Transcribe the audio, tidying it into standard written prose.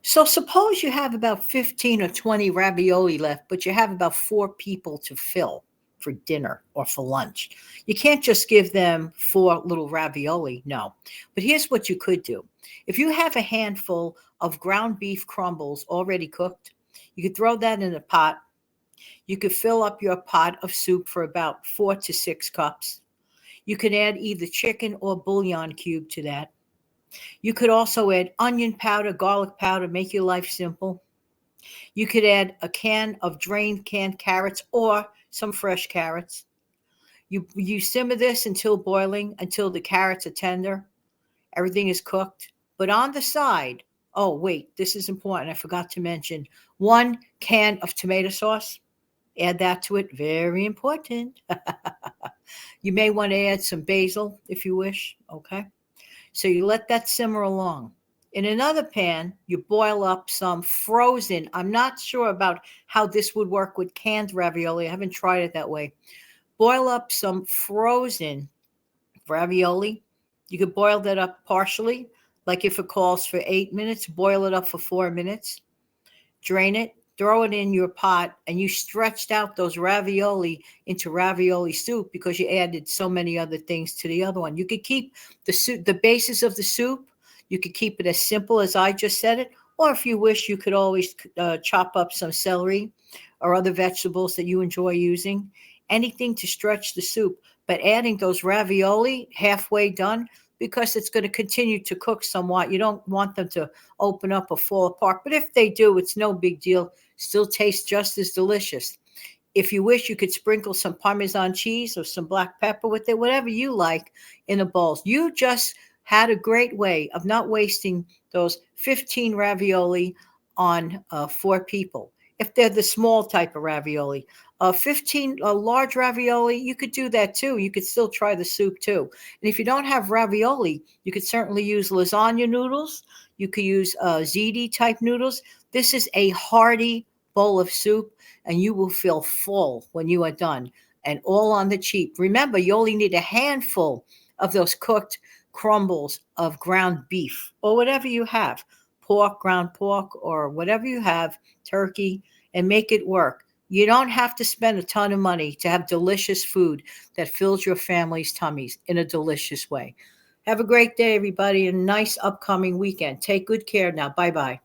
So suppose you have about 15 or 20 ravioli left, but you have about four people to fill for dinner or for lunch. You can't just give them four little ravioli, no. But here's what you could do. If you have a handful of ground beef crumbles already cooked, you could throw that in a pot. You could fill up your pot of soup for about 4 to 6 cups. You could add either chicken or bouillon cube to that. You could also add onion powder, garlic powder, make your life simple. You could add a can of drained canned carrots or some fresh carrots. You simmer this until boiling, until the carrots are tender. Everything is cooked. But on the side, oh, wait, this is important. I forgot to mention 1 can of tomato sauce. Add that to it. Very important. You may want to add some basil if you wish. Okay. So you let that simmer along. In another pan, you boil up some frozen. I'm not sure about how this would work with canned ravioli. I haven't tried it that way. Boil up some frozen ravioli. You could boil that up partially, like if it calls for 8 minutes, boil it up for 4 minutes. Drain it, throw it in your pot, and you stretched out those ravioli into ravioli soup because you added so many other things to the other one. You could keep the soup, the basis of the soup. You could keep it as simple as I just said it, or if you wish, you could always chop up some celery or other vegetables that you enjoy using. Anything to stretch the soup, but adding those ravioli halfway done because it's going to continue to cook somewhat. You don't want them to open up or fall apart. But if they do, it's no big deal. Still tastes just as delicious. If you wish, you could sprinkle some Parmesan cheese or some black pepper with it, whatever you like in a bowl. You just had a great way of not wasting those 15 ravioli on four people. If they're the small type of ravioli, 15 large ravioli, you could do that too. You could still try the soup too. And if you don't have ravioli, you could certainly use lasagna noodles. You could use ziti type noodles. This is a hearty bowl of soup, and you will feel full when you are done, and all on the cheap. Remember, you only need a handful of those cooked crumbles of ground beef or whatever you have, pork, ground pork, or whatever you have, turkey, and make it work. You don't have to spend a ton of money to have delicious food that fills your family's tummies in a delicious way. Have a great day, everybody, and a nice upcoming weekend. Take good care now. Bye bye.